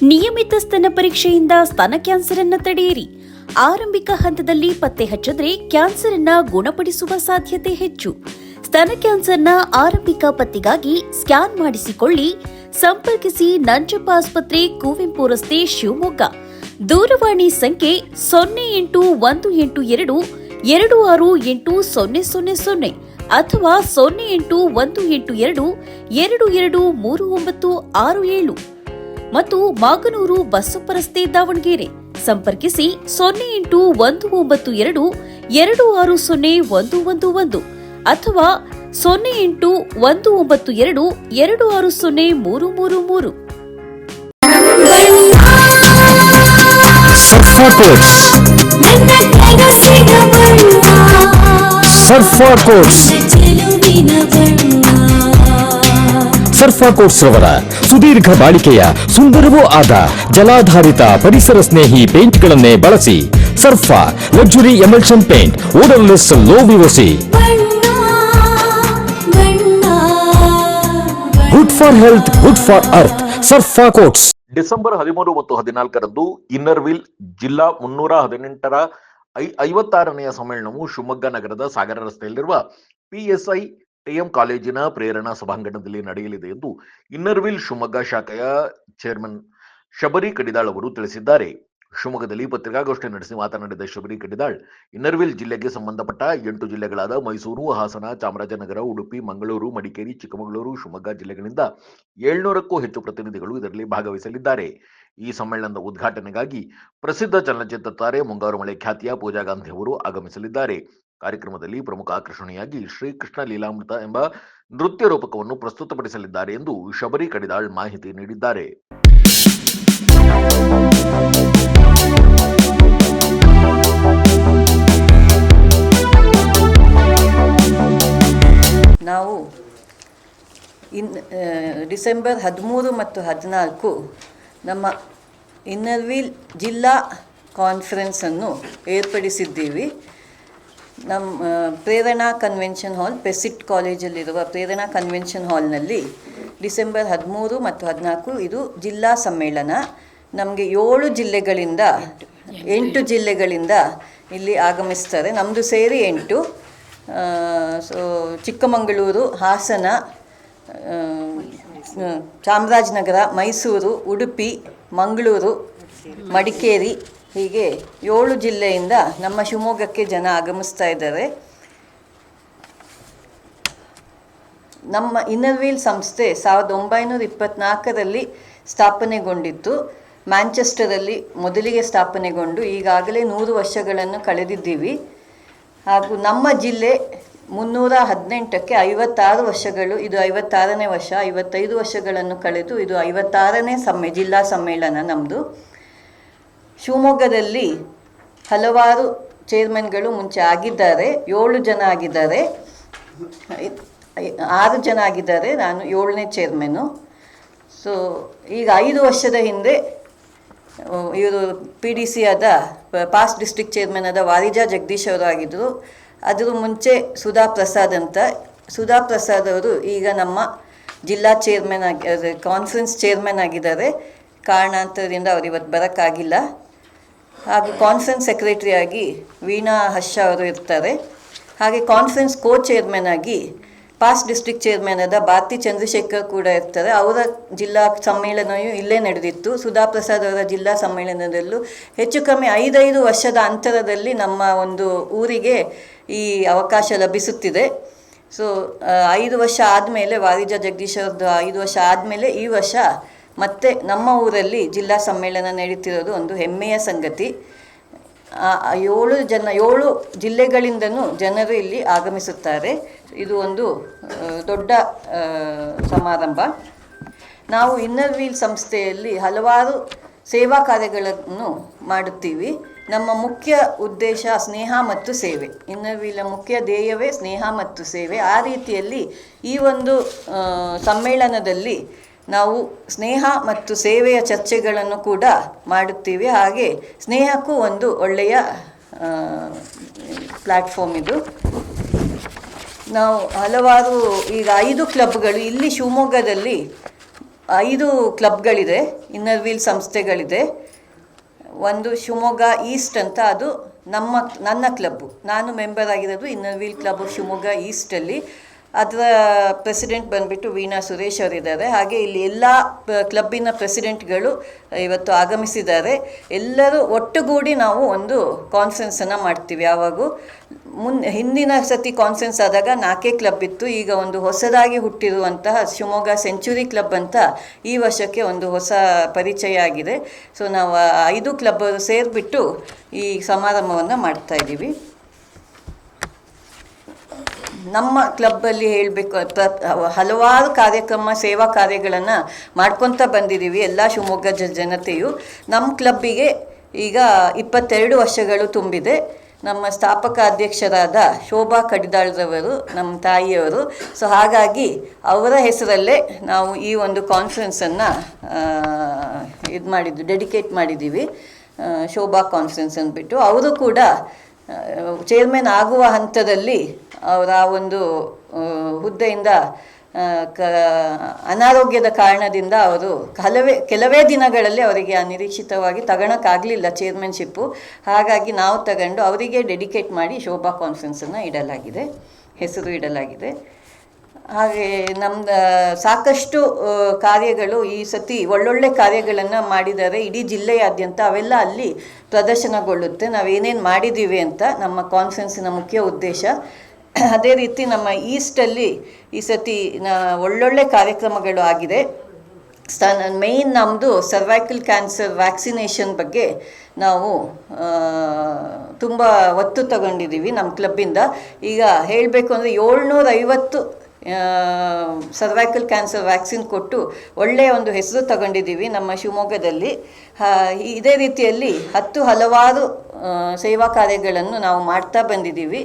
ನಿಯಮಿತ ಸ್ತನ ಪರೀಕ್ಷೆಯಿಂದ ಸ್ತನ ಕ್ಯಾನ್ಸರ್ ಅನ್ನು ತಡೆಯಿರಿ. ಆರಂಭಿಕ ಹಂತದಲ್ಲಿ ಪತ್ತೆ ಹಚ್ಚಿದ್ರೆ ಕ್ಯಾನ್ಸರ್ ಅನ್ನು ಗುಣಪಡಿಸುವ ಸಾಧ್ಯತೆ ಹೆಚ್ಚು. ಸ್ತನ ಕ್ಯಾನ್ಸರ್ನ ಆರಂಭಿಕ ಪತ್ತೆಗಾಗಿ ಸ್ಕ್ಯಾನ್ ಮಾಡಿಸಿಕೊಳ್ಳಿ. ಸಂಪರ್ಕಿಸಿ ನಂಜಪ್ಪ ಆಸ್ಪತ್ರೆ, ಕುವೆಂಪು ರಸ್ತೆ, ಶಿವಮೊಗ್ಗ. ದೂರವಾಣಿ ಸಂಖ್ಯೆ 0818268000 ಅಥವಾ 0818223967 ಮತ್ತು ಮಾಗನೂರು ಬಸಪ್ಪ ರಸ್ತೆ, ದಾವಣಗೆರೆ. ಸಂಪರ್ಕಿಸಿ 081922601111 ಅಥವಾ 081922603333. ಸರ್ಫಾ ಕೋಟ್ಸ್ ರವರ ಸುದೀರ್ಘ ಬಾಳಿಕೆಯ ಸುಂದರವೂ ಆದ ಜಲಾಧಾರಿತ ಪರಿಸರ ಸ್ನೇಹಿ ಪೇಂಟ್ಗಳನ್ನೇ ಬಳಸಿ. Surfa luxury emulsion paint, odourless, low VOC, good for health, good for earth. Surfa Coats. December 13 ಮತ್ತು 14ರಂದು ಇನ್ನರ್ವಿಲ್ ಜಿಲ್ಲಾ 318ರ 56ನೆಯ ಸಮ್ಮೇಳನವು ಶಿವಮೊಗ್ಗ ನಗರದ ಸಾಗರ ರಸ್ತೆಯಲ್ಲಿರುವ PSI TM ಕಾಲೇಜಿನ ಪ್ರೇರಣಾ ಸಭಾಂಗಣದಲ್ಲಿ ನಡೆಯಲಿದೆ ಎಂದು ಇನ್ನರ್ವಿಲ್ ಶಿವಮೊಗ್ಗ ಶಾಖೆಯ ಚೇರ್ಮನ್ ಶಬರಿ ಕಡಿದಾಳ್ ಅವರು ತಿಳಿಸಿದ್ದಾರೆ. ಶಿವಮೊಗ್ಗದಲ್ಲಿ ಪತ್ರಿಕಾಗೋಷ್ಠಿ ನಡೆಸಿ ಮಾತನಾಡಿದ ಶಬರಿ ಕಡಿದಾಳ್, ಇನ್ನರ್ವಿಲ್ ಜಿಲ್ಲೆಗೆ ಸಂಬಂಧಪಟ್ಟ 8 ಜಿಲ್ಲೆಗಳಾದ ಮೈಸೂರು, ಹಾಸನ, ಚಾಮರಾಜನಗರ, ಉಡುಪಿ, ಮಂಗಳೂರು, ಮಡಿಕೇರಿ, ಚಿಕ್ಕಮಗಳೂರು, ಶಿವಮೊಗ್ಗ ಜಿಲ್ಲೆಗಳಿಂದ 700ಕ್ಕೂ ಹೆಚ್ಚು ಪ್ರತಿನಿಧಿಗಳು ಇದರಲ್ಲಿ ಭಾಗವಹಿಸಲಿದ್ದಾರೆ. ಈ ಸಮ್ಮೇಳನದ ಉದ್ಘಾಟನೆಗಾಗಿ ಪ್ರಸಿದ್ಧ ಚಲನಚಿತ್ರ ತಾರೆ ಮುಂಗಾರು ಮಳೆ ಖ್ಯಾತಿಯ ಪೂಜಾ ಗಾಂಧಿ ಅವರು ಆಗಮಿಸಲಿದ್ದಾರೆ. ಕಾರ್ಯಕ್ರಮದಲ್ಲಿ ಪ್ರಮುಖ ಆಕರ್ಷಣೆಯಾಗಿ ಶ್ರೀಕೃಷ್ಣ ಲೀಲಾಮೃತ ಎಂಬ ನೃತ್ಯ ರೂಪಕವನ್ನು ಪ್ರಸ್ತುತಪಡಿಸಲಿದ್ದಾರೆ ಎಂದು ಶಬರಿ ಕಡಿದಾಳ್ ಮಾಹಿತಿ ನೀಡಿದ್ದಾರೆ. ನಾವು ಡಿಸೆಂಬರ್ 13 ಮತ್ತು 14 ನಮ್ಮ ಇನ್ನರ್ವಿಲ್ ಜಿಲ್ಲಾ ಕಾನ್ಫರೆನ್ಸನ್ನು ಏರ್ಪಡಿಸಿದ್ದೀವಿ. ನಮ್ಮ ಪ್ರೇರಣಾ ಕನ್ವೆನ್ಷನ್ ಹಾಲ್, ಪೆಸಿಟ್ ಕಾಲೇಜಲ್ಲಿರುವ ಪ್ರೇರಣಾ ಕನ್ವೆನ್ಷನ್ ಹಾಲ್ನಲ್ಲಿ ಡಿಸೆಂಬರ್ 13 ಮತ್ತು 14 ಇದು ಜಿಲ್ಲಾ ಸಮ್ಮೇಳನ. ನಮಗೆ 7 ಜಿಲ್ಲೆಗಳಿಂದ 8 ಜಿಲ್ಲೆಗಳಿಂದ ಇಲ್ಲಿ ಆಗಮಿಸ್ತಾರೆ. ನಮ್ಮದು ಸೇರಿ 8. ಸೊ ಚಿಕ್ಕಮಗಳೂರು, ಹಾಸನ, ಚಾಮರಾಜನಗರ, ಮೈಸೂರು, ಉಡುಪಿ, ಮಂಗಳೂರು, ಮಡಿಕೇರಿ, ಹೀಗೆ 7 ಜಿಲ್ಲೆಯಿಂದ ನಮ್ಮ ಶಿವಮೊಗ್ಗಕ್ಕೆ ಜನ ಆಗಮಿಸ್ತಾ ಇದ್ದಾರೆ. ನಮ್ಮ ಇನ್ನರ್ವಿಲ್ ಸಂಸ್ಥೆ 1924ರಲ್ಲಿ ಸ್ಥಾಪನೆಗೊಂಡಿತ್ತು. ಮ್ಯಾಂಚೆಸ್ಟರಲ್ಲಿ ಮೊದಲಿಗೆ ಸ್ಥಾಪನೆಗೊಂಡು ಈಗಾಗಲೇ 100 ವರ್ಷಗಳನ್ನು ಕಳೆದಿದ್ದೀವಿ. ಹಾಗೂ ನಮ್ಮ ಜಿಲ್ಲೆ 318ಕ್ಕೆ 56 ವರ್ಷಗಳು. ಇದು 56ನೇ ವರ್ಷ. 55 ವರ್ಷಗಳನ್ನು ಕಳೆದು ಇದು 56ನೇ ಜಿಲ್ಲಾ ಸಮ್ಮೇಳನ ನಮ್ಮದು. ಶಿವಮೊಗ್ಗದಲ್ಲಿ ಹಲವಾರು ಚೇರ್ಮನ್ಗಳು ಮುಂಚೆ ಆಗಿದ್ದಾರೆ. 7 ಜನ ಆಗಿದ್ದಾರೆ, 6 ಜನ ಆಗಿದ್ದಾರೆ. ನಾನು 7ನೇ ಚೇರ್ಮನ್ನು. ಸೊ ಈಗ 5 ವರ್ಷದ ಹಿಂದೆ ಇವರು PDC ಆದ ಪಾಸ್ಟ್ ಡಿಸ್ಟ್ರಿಕ್ಟ್ ಚೇರ್ಮನ್ ಆದ ವಾರಿಜಾ ಜಗದೀಶ್ ಅವರು ಆಗಿದ್ದರು. ಅದರ ಮುಂಚೆ ಸುಧಾ ಪ್ರಸಾದ್ ಅಂತ. ಸುಧಾ ಪ್ರಸಾದ್ ಅವರು ಈಗ ನಮ್ಮ ಜಿಲ್ಲಾ ಚೇರ್ಮನ್ ಕಾನ್ಫರೆನ್ಸ್ ಚೇರ್ಮನ್ ಆಗಿದ್ದಾರೆ. ಕಾರಣಾಂತರದಿಂದ ಅವರು ಇವತ್ತು ಬರೋಕ್ಕಾಗಿಲ್ಲ. ಹಾಗೂ ಕಾನ್ಫರೆನ್ಸ್ ಸೆಕ್ರೆಟರಿಯಾಗಿ ವೀಣಾ ಹರ್ಷ ಅವರು ಇರ್ತಾರೆ. ಹಾಗೆ ಕಾನ್ಫರೆನ್ಸ್ ಕೋ ಚೇರ್ಮನ್ ಆಗಿ ಪಾಸ್ಟ್ ಡಿಸ್ಟ್ರಿಕ್ಟ್ ಚೇರ್ಮನ್ ಆದ ಭಾರತಿ ಚಂದ್ರಶೇಖರ್ ಕೂಡ ಇರ್ತಾರೆ. ಅವರ ಜಿಲ್ಲಾ ಸಮ್ಮೇಳನವೂ ಇಲ್ಲೇ ನಡೆದಿತ್ತು. ಸುಧಾ ಪ್ರಸಾದ್ ಅವರ ಜಿಲ್ಲಾ ಸಮ್ಮೇಳನದಲ್ಲೂ ಹೆಚ್ಚು ಕಮ್ಮಿ 5 ವರ್ಷದ ಅಂತರದಲ್ಲಿ ನಮ್ಮ ಒಂದು ಊರಿಗೆ ಈ ಅವಕಾಶ ಲಭಿಸುತ್ತಿದೆ. ಸೊ 5 ವರ್ಷ ಆದಮೇಲೆ, ವಾರಿಜಾ ಜಗದೀಶ್ ಅವ್ರದ್ದು 5 ವರ್ಷ ಆದಮೇಲೆ ಈ ವರ್ಷ ಮತ್ತೆ ನಮ್ಮ ಊರಲ್ಲಿ ಜಿಲ್ಲಾ ಸಮ್ಮೇಳನ ನಡೀತಿರೋದು ಒಂದು ಹೆಮ್ಮೆಯ ಸಂಗತಿ. 7 ಜಿಲ್ಲೆಗಳಿಂದನೂ ಜನರು ಇಲ್ಲಿ ಆಗಮಿಸುತ್ತಾರೆ. ಇದು ಒಂದು ದೊಡ್ಡ ಸಮಾರಂಭ. ನಾವು ಇನ್ನರ್ವಿಲ್ ಸಂಸ್ಥೆಯಲ್ಲಿ ಹಲವಾರು ಸೇವಾ ಕಾರ್ಯಗಳನ್ನು ಮಾಡುತ್ತೀವಿ. ನಮ್ಮ ಮುಖ್ಯ ಉದ್ದೇಶ ಸ್ನೇಹ ಮತ್ತು ಸೇವೆ. ಇನ್ನರ್ವಿಲ್ನ ಮುಖ್ಯ ಧ್ಯೇಯವೇ ಸ್ನೇಹ ಮತ್ತು ಸೇವೆ. ಆ ರೀತಿಯಲ್ಲಿ ಈ ಒಂದು ಸಮ್ಮೇಳನದಲ್ಲಿ ನಾವು ಸ್ನೇಹ ಮತ್ತು ಸೇವೆಯ ಚರ್ಚೆಗಳನ್ನು ಕೂಡ ಮಾಡುತ್ತೀವಿ. ಹಾಗೆ ಸ್ನೇಹಕ್ಕೂ ಒಂದು ಒಳ್ಳೆಯ ಪ್ಲ್ಯಾಟ್ಫಾರ್ಮ್ ಇದು. ನಾವು ಈಗ 5 ಕ್ಲಬ್ಗಳು ಇಲ್ಲಿ ಶಿವಮೊಗ್ಗದಲ್ಲಿ 5 ಕ್ಲಬ್ಗಳಿದೆ. Inner wheel ಸಂಸ್ಥೆಗಳಿದೆ. ಒಂದು ಶಿವಮೊಗ್ಗ ಈಸ್ಟ್ ಅಂತ, ಅದು ನನ್ನ ಕ್ಲಬ್ಬು. ನಾನು ಮೆಂಬರ್ ಆಗಿರೋದು ಇನ್ನರ್ ವೀಲ್ ಕ್ಲಬ್ ಶಿವಮೊಗ್ಗ ಈಸ್ಟಲ್ಲಿ. ಅದರ ಪ್ರೆಸಿಡೆಂಟ್ ಬಂದುಬಿಟ್ಟು ವೀಣಾ ಸುರೇಶ್ ಅವರಿದ್ದಾರೆ. ಹಾಗೆ ಇಲ್ಲಿ ಎಲ್ಲ ಕ್ಲಬ್ಬಿನ ಪ್ರೆಸಿಡೆಂಟ್ಗಳು ಇವತ್ತು ಆಗಮಿಸಿದ್ದಾರೆ. ಎಲ್ಲರೂ ಒಟ್ಟುಗೂಡಿ ನಾವು ಒಂದು ಕಾನ್ಫರೆನ್ಸನ್ನು ಮಾಡ್ತೀವಿ. ಯಾವಾಗೂ ಹಿಂದಿನ ಸತಿ ಕಾನ್ಫರೆನ್ಸ್ ಆದಾಗ 4 ಕ್ಲಬ್ ಇತ್ತು. ಈಗ ಒಂದು ಹೊಸದಾಗಿ ಹುಟ್ಟಿರುವಂತಹ ಶಿವಮೊಗ್ಗ ಸೆಂಚುರಿ ಕ್ಲಬ್ ಅಂತ ಈ ವರ್ಷಕ್ಕೆ ಒಂದು ಹೊಸ ಪರಿಚಯ ಆಗಿದೆ. ಸೊ ನಾವು 5 ಕ್ಲಬ್ ಸೇರಿಬಿಟ್ಟು ಈ ಸಮಾರಂಭವನ್ನು ಮಾಡ್ತಾಯಿದ್ದೀವಿ. ನಮ್ಮ ಕ್ಲಬ್ಬಲ್ಲಿ ಹೇಳಬೇಕು, ಹಲವಾರು ಕಾರ್ಯಕ್ರಮ, ಸೇವಾ ಕಾರ್ಯಗಳನ್ನು ಮಾಡ್ಕೊತ ಬಂದಿದ್ದೀವಿ ಎಲ್ಲ ಶಿವಮೊಗ್ಗ ಜನತೆಯು. ನಮ್ಮ ಕ್ಲಬ್ಬಿಗೆ ಈಗ 22 ವರ್ಷಗಳು ತುಂಬಿದೆ. ನಮ್ಮ ಸ್ಥಾಪಕ ಅಧ್ಯಕ್ಷರಾದ ಶೋಭಾ ಕಡಿದಾಳ್ರವರು ನಮ್ಮ ತಾಯಿಯವರು. ಸೊ ಹಾಗಾಗಿ ಅವರ ಹೆಸರಲ್ಲೇ ನಾವು ಈ ಒಂದು ಕಾನ್ಫರೆನ್ಸನ್ನು ಡೆಡಿಕೇಟ್ ಮಾಡಿದ್ದೀವಿ, ಶೋಭಾ ಕಾನ್ಫರೆನ್ಸ್ ಅಂದ್ಬಿಟ್ಟು. ಅವರು ಕೂಡ ಚೇರ್ಮನ್ ಆಗುವ ಹಂತದಲ್ಲಿ ಅವರ ಒಂದು ಹುದ್ದೆಯಿಂದ ಅನಾರೋಗ್ಯದ ಕಾರಣದಿಂದ ಅವರು ಕೆಲವೇ ದಿನಗಳಲ್ಲಿ ಅವರಿಗೆ ಅನಿರೀಕ್ಷಿತವಾಗಿ ತಗೊಳಕ್ಕಾಗಲಿಲ್ಲ ಚೇರ್ಮನ್ಶಿಪ್ಪು. ಹಾಗಾಗಿ ನಾವು ತಗೊಂಡು ಅವರಿಗೆ ಡೆಡಿಕೇಟ್ ಮಾಡಿ ಶೋಭಾ ಕಾನ್ಫರೆನ್ಸನ್ನು ಹೆಸರು ಇಡಲಾಗಿದೆ. ಹಾಗೆ ನಮ್ದು ಸಾಕಷ್ಟು ಕಾರ್ಯಗಳು ಈ ಸತಿ ಒಳ್ಳೊಳ್ಳೆ ಕಾರ್ಯಗಳನ್ನು ಮಾಡಿದ್ದಾರೆ ಇಡೀ ಜಿಲ್ಲೆಯಾದ್ಯಂತ. ಅವೆಲ್ಲ ಅಲ್ಲಿ ಪ್ರದರ್ಶನಗೊಳ್ಳುತ್ತೆ, ನಾವೇನೇನು ಮಾಡಿದ್ದೀವಿ ಅಂತ, ನಮ್ಮ ಕಾನ್ಫರೆನ್ಸಿನ ಮುಖ್ಯ ಉದ್ದೇಶ. ಅದೇ ರೀತಿ ನಮ್ಮ ಈಸ್ಟಲ್ಲಿ ಈ ಸತಿ ಒಳ್ಳೊಳ್ಳೆ ಕಾರ್ಯಕ್ರಮಗಳು ಆಗಿದೆ. ಮೇಯ್ನ್ ನಮ್ಮದು ಸರ್ವೈಕಲ್ ಕ್ಯಾನ್ಸರ್ ವ್ಯಾಕ್ಸಿನೇಷನ್ ಬಗ್ಗೆ ನಾವು ತುಂಬ ಒತ್ತು ತಗೊಂಡಿದ್ದೀವಿ ನಮ್ಮ ಕ್ಲಬ್ಬಿಂದ. ಈಗ ಹೇಳಬೇಕು ಅಂದರೆ 750 ಸರ್ವೈಕಲ್ ಕ್ಯಾನ್ಸರ್ ವ್ಯಾಕ್ಸಿನ್ ಕೊಟ್ಟು ಒಳ್ಳೆಯ ಒಂದು ಹೆಸರು ತಗೊಂಡಿದ್ದೀವಿ ನಮ್ಮ ಶಿವಮೊಗ್ಗದಲ್ಲಿ. ಇದೇ ರೀತಿಯಲ್ಲಿ ಹಲವಾರು ಸೇವಾ ಕಾರ್ಯಗಳನ್ನು ನಾವು ಮಾಡ್ತಾ ಬಂದಿದ್ದೀವಿ.